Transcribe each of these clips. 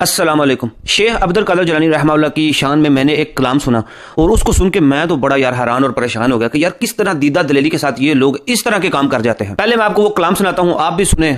السلام علیکم۔ شیخ عبد القادر جیلانی رحمہ اللہ کی شان میں نے ایک کلام سنا اور اس کو سن کے میں تو بڑا حیران اور پریشان ہو گیا کہ کس طرح دیدہ دلیری کے ساتھ یہ لوگ اس طرح کے کام کر جاتے ہیں۔ پہلے میں آپ کو وہ کلام سناتا ہوں، آپ بھی سنیں۔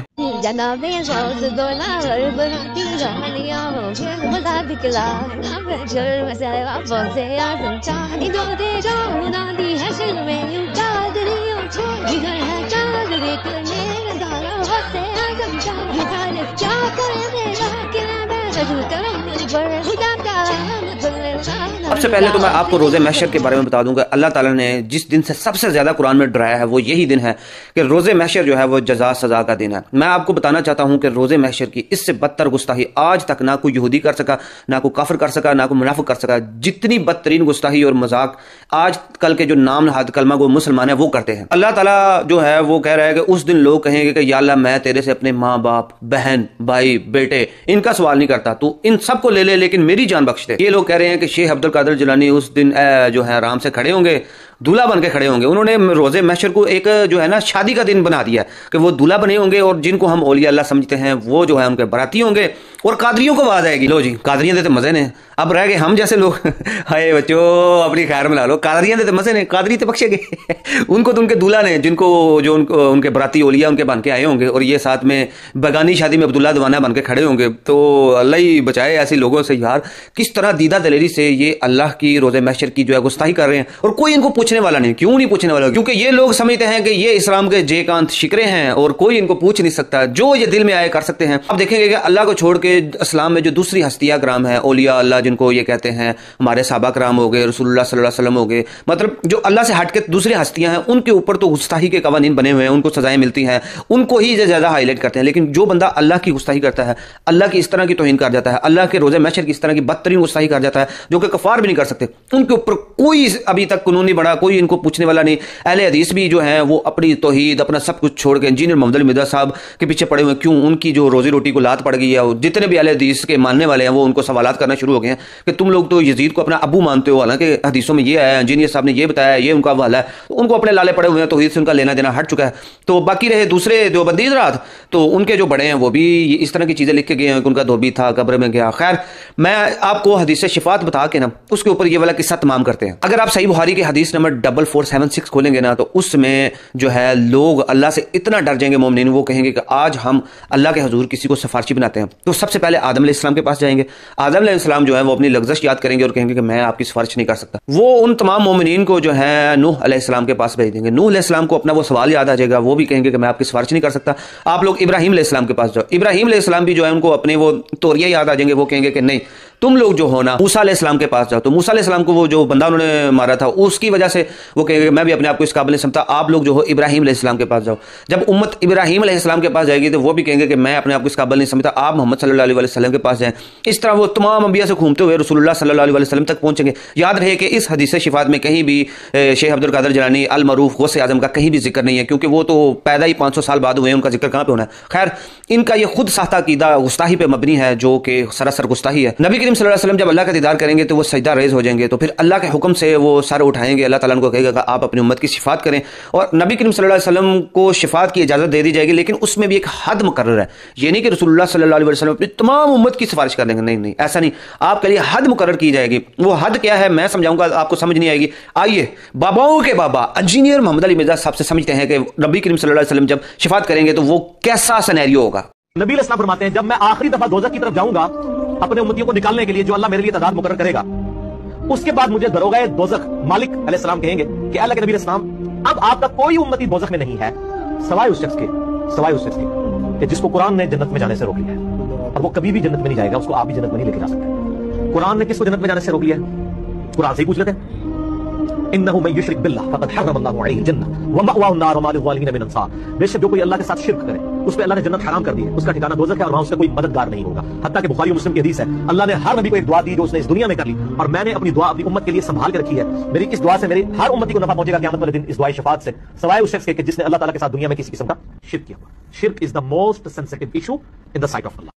سب سے پہلے تو میں آپ کو روزے محشر کے بارے میں بتا دوں گا۔ اللہ تعالیٰ نے جس دن سے سب سے زیادہ قرآن میں ڈرایا ہے وہ یہی دن ہے کہ روزے محشر جو ہے وہ جزا سزا کا دن ہے۔ میں آپ کو بتانا چاہتا ہوں کہ روزے محشر کی اس سے بدتر گستاخی آج تک نہ کوئی یہودی کر سکا، نہ کوئی کافر کر سکا، نہ کوئی منافق کر سکا۔ جتنی بدترین گستاخی اور مذاق آج کل کے جو نام نہاد کلمہ گو مسلمان ہیں وہ کرتے ہیں۔ اللہ تعالیٰ جو ہے وہ کہہ رہا ہے کہ اس دن لوگ کہیں گے کہ یا اللہ میں تیرے سے اپنے ماں باپ، بہن، بھائی، بیٹے ان کا سوال نہیں کرتا، تو ان سب کو لے لے لیکن میری جان بخش دے۔ یہ لوگ کہہ رہے ہیں کہ شیخ عبد القادر جیلانی اس دن جو ہے آرام سے کھڑے ہوں گے، دولہا بن کے کھڑے ہوں گے۔ انہوں نے روزے محشر کو ایک جو ہے نا شادی کا دن بنا دیا کہ وہ دولہا بنے ہوں گے اور جن کو ہم اولیاء اللہ سمجھتے ہیں وہ جو ہے ان کے باراتی ہوں گے اور قادریوں کو آواز آئے گی، لو جی قادریاں دیتے مزے نے، اب رہ گئے ہم جیسے لوگ۔ ہائے بچوں اپنی خیر ملا لو، قادریاں دیتے مزے نے، قادری تو بخشے گئے ان کو تو ان کے دولہا نے جن کو جو ان کے باراتی اولیاء ان کے بن کے آئے ہوں گے، اور یہ ساتھ میں بگانی شادی میں عبداللہ دوانہ بن کے کھڑے ہوں گے۔ تو اللہ ہی بچائے ایسے لوگوں سے یار، کس طرح دیدہ دلیری سے یہ اللہ کی روزے محشر کی جو ہے گستاخی کر رہے ہیں اور کوئی ان کو پوچھنے والا نہیں۔ کیوں نہیں پوچھنے والا؟ کیونکہ یہ لوگ سمجھتے ہیں کہ یہ اسلام کے جے کانت شکرے ہیں اور کوئی ان کو پوچھ نہیں سکتا، جو یہ دل میں آئے کر سکتے ہیں۔ اب دیکھیں گے کہ اللہ کو چھوڑ کے اسلام میں جو دوسری ہستیاں کرام ہیں، اولیاء اللہ جن کو یہ کہتے ہیں، ہمارے صحابہ کرام ہو گئے، رسول اللہ صلی اللہ علیہ وسلم ہو گئے، مطلب جو اللہ سے ہٹ کے دوسری ہستیاں ہیں، ان کے اوپر تو گستاخی کے قوانین بنے ہوئے ہیں، ان کو سزائیں ملتی ہیں، ان کو ہی زیادہ ہائی لائٹ کرتے ہیں۔ لیکن جو بندہ اللہ کی گستاخی کرتا ہے، اللہ کی اس طرح کی توہین کر جاتا ہے، اللہ کے روزے محشر کی اس طرح کی بدترین گستاخی کر جاتا ہے جو کہ کفار بھی نہیں کر سکتے، ان کے اوپر کوئی ابھی تک قانون نہیں بڑھا، کوئی ان کو پوچھنے والا نہیں۔ اہل حدیث بھی جو ہیں وہ اپنی توحید، اپنا سب کچھ چھوڑ کے انجینئر محمد علی مرزا صاحب کے پیچھے پڑے ہوئے ہیں۔ کیوں؟ ان کی جو روزی روٹی کو لات پڑ گئی ہے، اور جتنے بھی اہل حدیث کے ماننے والے ہیں وہ ان کو سوالات کرنا شروع ہو گئے ہیں کہ تم لوگ تو یزید کو اپنا ابو مانتے ہو، حالانکہ حدیثوں میں یہ ہے، انجینئر صاحب نے یہ بتایا ہے، یہ ان کا حوالہ ہے۔ ان کو اپنے لالے پڑے ہوئے ہیں، توحید سے ان کا لینا دینا ہٹ چکا ہے۔ تو باقی رہے دوسرے دیوبندی حضرات، تو ان کے جو بڑے ہیں وہ بھی اس طرح کی چیزیں لکھ کے گئے ہیں کہ ان کا دھوبی تھا، قبر میں گیا۔ خیر، میں آپ کو حدیث شفاعت بتا کے نا اس کے اوپر یہ والا قصہ تمام کرتے ہیں۔ اگر آپ صحیح بخاری کے حدیث نمبر 4476 کھولیں گے نا تو اس میں جو ہے لوگ اللہ سے اتنا ڈر جائیں گے، مومنین، وہ کہیں گے کہ آج ہم اللہ کے حضور کسی کو سفارشی بناتے ہیں تو سب سے پہلے آدم علیہ السلام کے پاس جائیں گے۔ آدم علیہ السلام جو ہے وہ اپنی لغزش یاد کریں گے اور کہیں گے کہ میں آپ کی سفارش نہیں کر سکتا۔ وہ ان تمام مومنین کو جو ہے نوح علیہ السلام کے پاس بھیج دیں گے۔ نوح علیہ السلام کو اپنا وہ سوال یاد آ جائے گا، وہ بھی کہیں گے کہ میں آپ کی سفارش نہیں کر سکتا۔ آپ لوگ ابراہیم علیہ السلام کے پاس جاؤ، ابراہیم علیہ السلام بھی جو ہے ان کو اپنے وہ توریہ یاد آ جائیں گے، وہ کہیں گے کہ نہیں تم لوگ جو ہونا موسیٰ علیہ السلام کے پاس جاؤ، تو موسیٰ علیہ السلام کو وہ جو بندہ انہوں نے مارا تھا اس کی وجہ سے وہ کہیں گے کہ میں بھی اپنے آپ کو اس قابل نہیں سمجھتا، آپ لوگ جو ہو ابراہیم علیہ السلام کے پاس جاؤ۔ جب امت ابراہیم علیہ السلام کے پاس جائے گی تو وہ بھی کہیں گے کہ میں اپنے آپ کو اس قابل نہیں سمجھتا، آپ محمد صلی اللہ علیہ وسلم کے پاس جائیں۔ اس طرح وہ تمام انبیاء سے گھومتے ہوئے رسول اللہ صلی اللہ علیہ وسلم تک پہنچیں گے۔ یاد رہے کہ اس حدیث شفاعت میں کہیں بھی شیخ عبد القادر جیلانی المعروف غوث اعظم کا کہیں بھی ذکر نہیں ہے، کیونکہ وہ تو پیدا ہی 500 سال بعد ہوئے ہیں، ان کا ذکر کہاں پہ ہونا ہے۔ خیر، ان کا یہ خود ساختہ عقیدہ گستاخی پہ مبنی ہے جو کہ سراسر گستاخی ہے۔ نبی کریم صلی اللہ علیہ وسلم جب اللہ کا دیدار کریں گے تو وہ سجدہ ریز ہو جائیں گے، تو پھر اللہ کے حکم سے وہ سر اٹھائیں گے، اللہ تعالیٰ ان کو کہے گا کہ آپ اپنی امت کی شفاعت کریں، اور نبی کریم صلی اللہ علیہ وسلم کو شفاعت کی اجازت دے دی جائے گی، لیکن اس میں بھی ایک حد مقرر ہے۔ یہ نہیں کہ رسول اللہ صلی اللہ علیہ وسلم اپنی تمام امت کی سفارش کر دیں گے، نہیں، ایسا نہیں، آپ کے لیے حد مقرر کی جائے گی۔ وہ حد کیا ہے میں سمجھاؤں گا، آپ کو سمجھ نہیں آئے گی۔ آئیے باباؤں کے بابا انجینئر محمد علی مرزا صاحب سے سمجھتے ہیں کہ نبی کریم صلی اللہ علیہ وسلم جب شفاعت کریں گے تو وہ کیسا سینیریو ہوگا۔ نبی علیہ السلام فرماتے ہیں جب میں آخری دفعہ دوزخ کی طرف جاؤں گا اپنے امتیوں کو نکالنے کے لیے جو اللہ میرے لیے تعداد مقرر کرے گا، اس کے بعد مجھے دروغہ دوزخ مالک علیہ السلام کہیں گے کہ اللہ کے نبی علیہ السلام اب آپ کا کوئی امتی دوزخ میں نہیں ہے سوائے اس شخص کے کہ جس کو قرآن نے جنت میں جانے سے روک لیا ہے، اور وہ کبھی بھی جنت میں نہیں جائے گا، اس کو آپ بھی جنت میں نہیں لے کے جا سکتے۔ قرآن نے کس کو جنت میں جانے سے روک لیا ہے؟ قرآن سے ہی پوچھ لیتے ہیں۔ انه من يشرك بالله فقد حرم الله عليه الجنه ومأواه النار وما للظالمين من انصار۔ بے شک جو کوئی اللہ کے ساتھ شرک کرے اس پہ اللہ نے جنت حرام کر دی ہے، اس کا ٹھکانہ دوزخ ہے اور وہاں اس کا کوئی مددگار نہیں ہوگا۔ حتیٰ کہ بخاری و مسلم کی حدیث ہے، اللہ نے ہر نبی کو ایک دعا دی جو اس نے اس دنیا میں کر لی، اور میں نے اپنی دعا اپنی امت کے لیے سنبھال کے رکھی ہے۔ میری اس دعا سے میری ہر امتی کو نفع پہنچے گا قیامت والے دن اس دعائے شفاعت سے، سوائے اس شخص کے کہ جس نے اللہ تعالیٰ کے ساتھ دنیا میں کسی قسم کا شرک کیا۔ شرک is the most sensitive issue in the sight of Allah.